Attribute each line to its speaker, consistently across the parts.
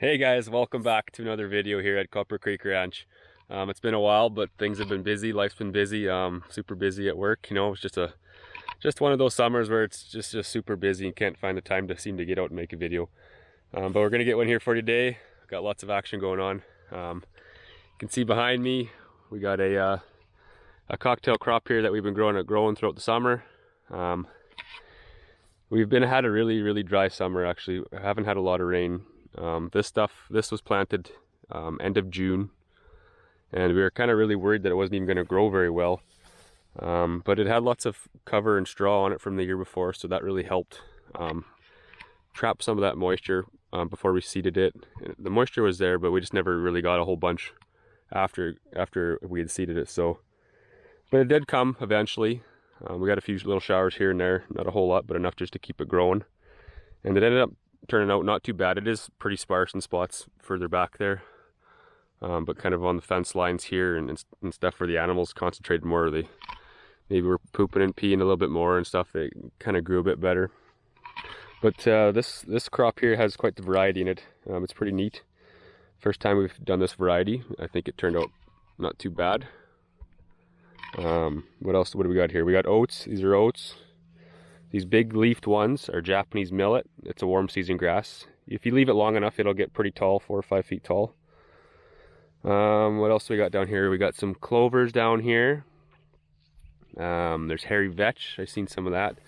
Speaker 1: Hey guys, welcome back to another video here at Copper Creek Ranch. It's been a while, but things have been busy. Life's been busy. Super busy at work. You know, it's just one of those summers where it's just super busy and can't find the time to seem to get out and make a video. But we're gonna get one here for today. Got lots of action going on. You can see behind me, we got a cocktail crop here that we've been growing throughout the summer. We've had a really dry summer. Actually, I haven't had a lot of rain. This was planted end of June, and we were kind of really worried that it wasn't even going to grow very well. But it had lots of cover and straw on it from the year before, so that really helped trap some of that moisture before we seeded it. The moisture was there, but we just never really got a whole bunch after we had seeded it. So, but it did come eventually. We got a few little showers here and there, not a whole lot, but enough just to keep it growing. And it ended up turning out not too bad. It is pretty sparse in spots further back there, but kind of on the fence lines here and stuff where the animals concentrated more. They maybe were pooping and peeing a little bit more and stuff. They kind of grew a bit better. But this crop here has quite the variety in it. It's pretty neat. First time we've done this variety. I think it turned out not too bad. What do we got here? We got oats. These are oats. These big leafed ones are Japanese millet. It's a warm season grass. If you leave it long enough, it'll get pretty tall, 4 or 5 feet tall. What else do we got down here? We got some clovers down here. There's hairy vetch. I've seen some of that.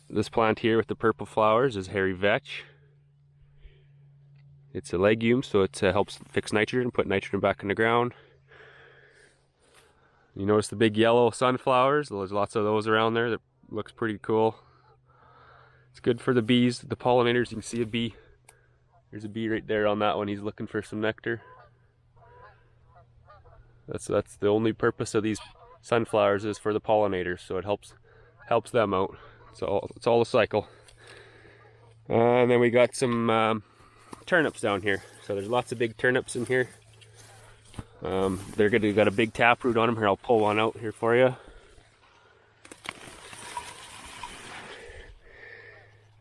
Speaker 1: This plant here with the purple flowers is hairy vetch. It's a legume, so it helps fix nitrogen, put nitrogen back in the ground. You notice the big yellow sunflowers? There's lots of those around there. That looks pretty cool. It's good for the bees, the pollinators. You can see a bee. There's a bee right there on that one. He's looking for some nectar. That's the only purpose of these sunflowers is for the pollinators, so it helps them out. So it's all a cycle. And then we got some turnips down here. So there's lots of big turnips in here. They've got a big taproot on them. Here, I'll pull one out here for you.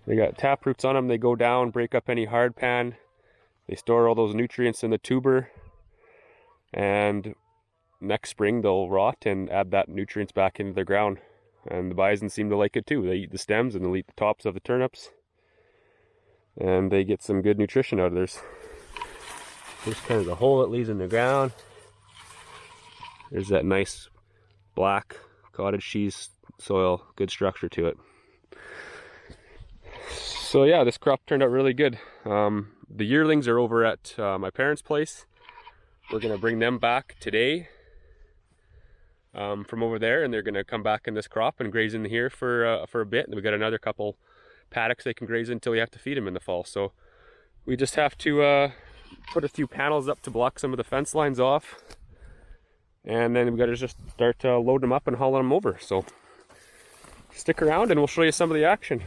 Speaker 1: They got taproots on them. They go down, break up any hard pan. They store all those nutrients in the tuber, and next spring they'll rot and add that nutrients back into the ground. And the bison seem to like it too. They eat the stems and they'll eat the tops of the turnips, and they get some good nutrition out of this. Here's kind of the hole it leaves in the ground. There's that nice black cottage cheese soil, good structure to it. So yeah, this crop turned out really good. The yearlings are over at my parents' place. We're gonna bring them back today from over there, and they're gonna come back in this crop and graze in here for a bit. And we got another couple paddocks they can graze in until we have to feed them in the fall. So we just have to put a few panels up to block some of the fence lines off, and then we got to just start loading them up and hauling them over. So stick around and we'll show you some of the action.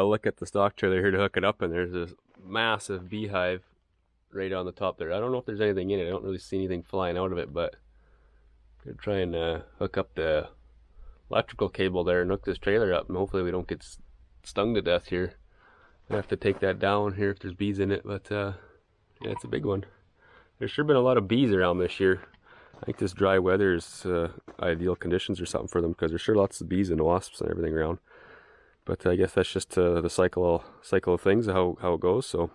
Speaker 1: look at the stock trailer here to hook it up, and there's this massive beehive right on the top there. I don't know if there's anything in it. I don't really see anything flying out of it, but I'm gonna try and hook up the electrical cable there and hook this trailer up, and hopefully we don't get stung to death here. I have to take that down here if there's bees in it, but yeah, it's a big one. There's sure been a lot of bees around this year. I think this dry weather is ideal conditions or something for them, because there's sure lots of bees and wasps and everything around. But I guess that's just the cycle of things, how it goes. So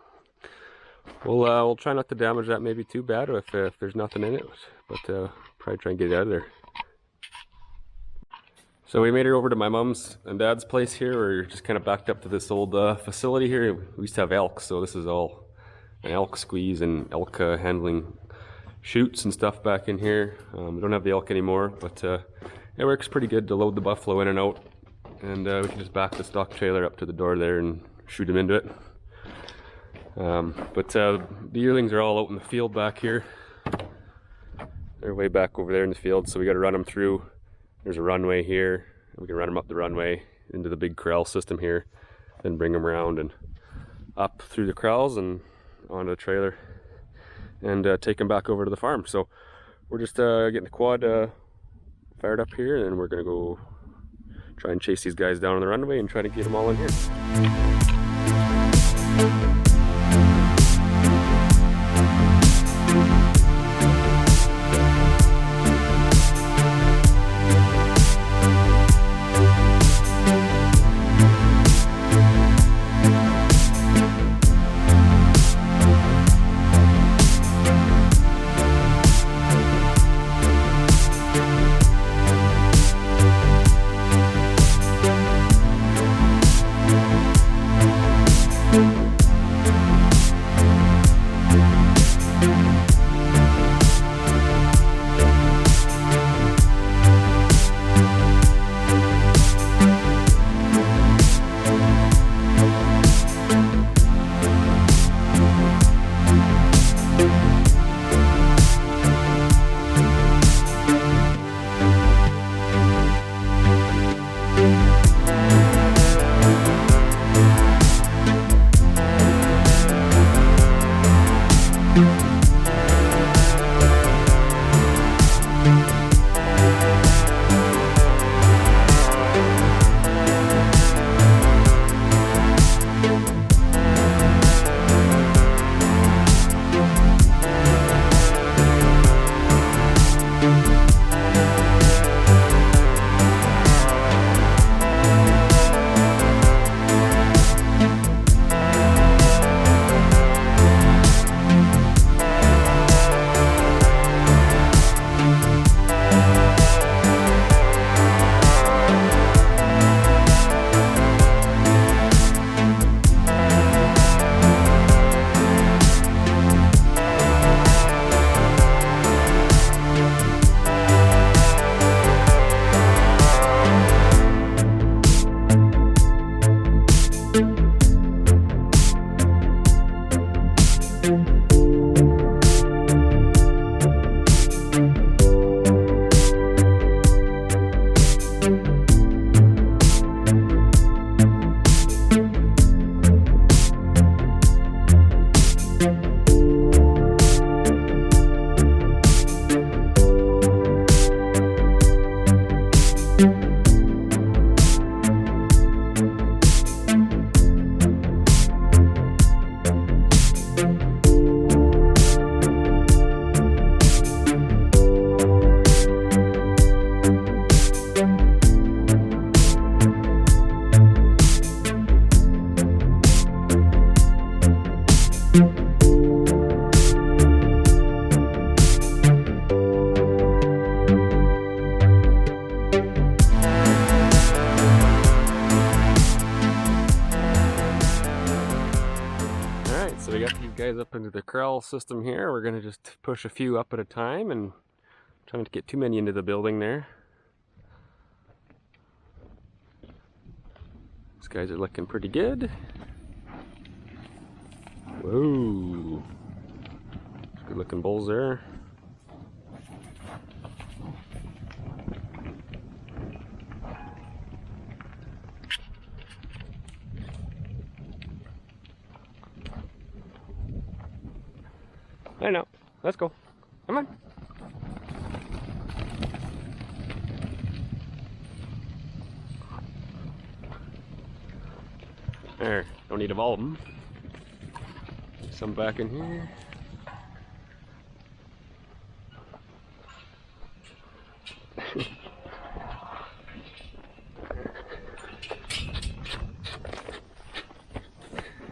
Speaker 1: we'll try not to damage that maybe too bad if there's nothing in it, but probably try and get it out of there. So we made it over to my mom's and dad's place here. We're just kind of backed up to this old facility here. We used to have elk, so this is all an elk squeeze and elk handling chutes and stuff back in here. We don't have the elk anymore, but it works pretty good to load the buffalo in and out. And we can just back the stock trailer up to the door there and shoot them into it. But the yearlings are all out in the field back here. They're way back over there in the field, so we got to run them through. There's a runway here. We can run them up the runway into the big corral system here, then bring them around and up through the corrals and onto the trailer, and take them back over to the farm. So we're just getting the quad fired up here, and then we're gonna go try and chase these guys down on the runway and try to get them all in here. guys up into the corral system here. We're gonna just push a few up at a time and try not to get too many into the building there. These guys are looking pretty good. Whoa, good looking bulls there. I know. Let's go. Come on. There. Don't need all of them. Some back in here.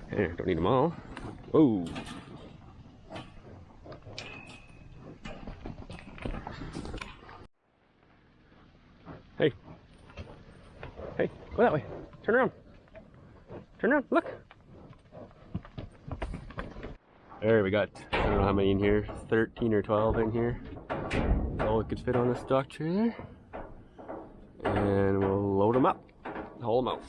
Speaker 1: There, don't need them all. Whoa. Hey. Hey, go that way. Turn around. Turn around, look. There, we got, I don't know how many in here, 13 or 12 in here. All it could fit on this stock trailer. And we'll load them up, haul them out.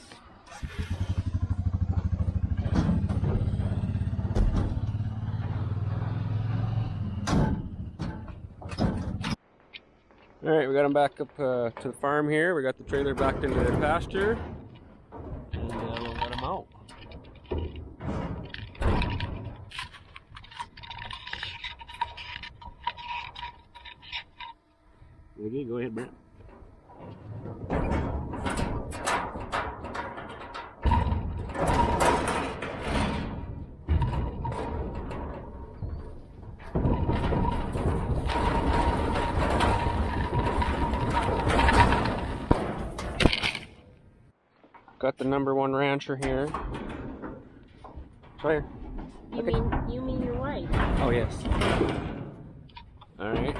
Speaker 1: Alright, we got them back up to the farm here. We got the trailer backed into the pasture. And we'll let them out. Okay, go ahead, Brent. Got the #1 rancher here. Sawyer.
Speaker 2: You mean your wife?
Speaker 1: Oh yes. All right.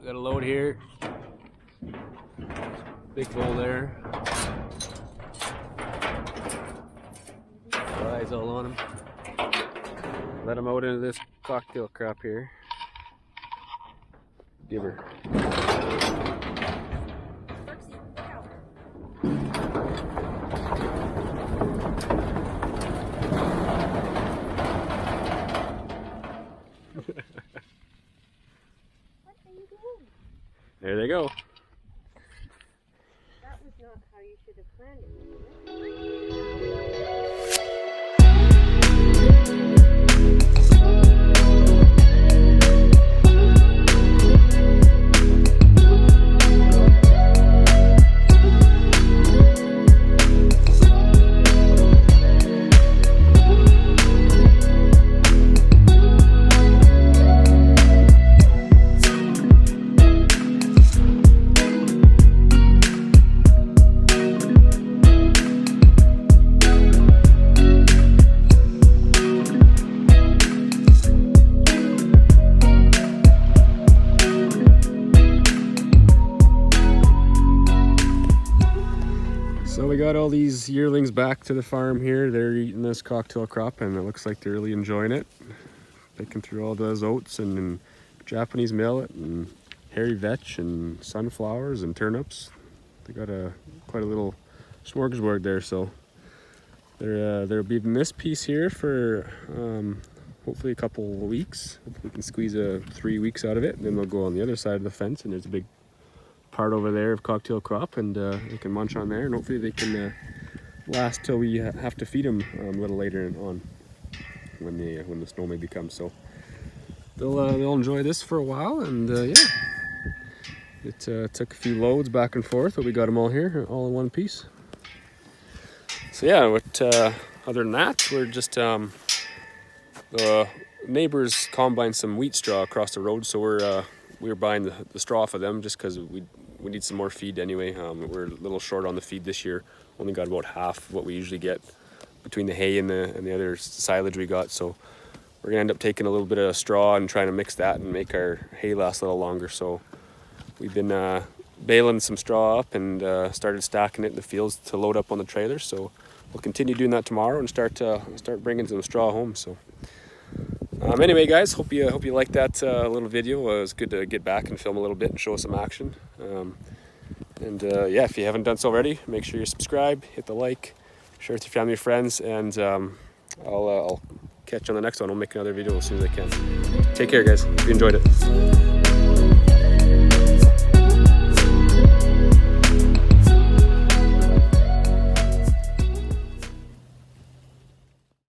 Speaker 1: Got a load here. Big bowl there. Eyes all on him. Let him out into this cocktail crop here. Give her. There they go.
Speaker 2: That was not how you should have planned it.
Speaker 1: So we got all these yearlings back to the farm here. They're eating this cocktail crop and it looks like they're really enjoying it. Picking through all those oats and Japanese millet and hairy vetch and sunflowers and turnips. They got quite a little smorgasbord there, so they'll be in this piece here for hopefully a couple of weeks. Hopefully we can squeeze 3 weeks out of it, and then they'll go on the other side of the fence, and there's a big part over there of cocktail crop, and they can munch on there, and hopefully they can last till we have to feed them a little later on when the snow maybe comes. So they'll enjoy this for a while, and yeah, it took a few loads back and forth, but we got them all here, all in one piece. So yeah, other than that, we're just the neighbors combined some wheat straw across the road, so we're buying the straw for them just because we need some more feed anyway. We're a little short on the feed this year. Only got about half of what we usually get between the hay and the other silage we got. So we're gonna end up taking a little bit of straw and trying to mix that and make our hay last a little longer. So we've been baling some straw up and started stacking it in the fields to load up on the trailer. So we'll continue doing that tomorrow and start bringing some straw home. So. Anyway, guys, hope you liked that little video. It was good to get back and film a little bit and show some action. Yeah, if you haven't done so already, make sure you subscribe, hit the like, share with your family and friends, and I'll catch you on the next one. I'll make another video as soon as I can. Take care, guys. If you enjoyed it.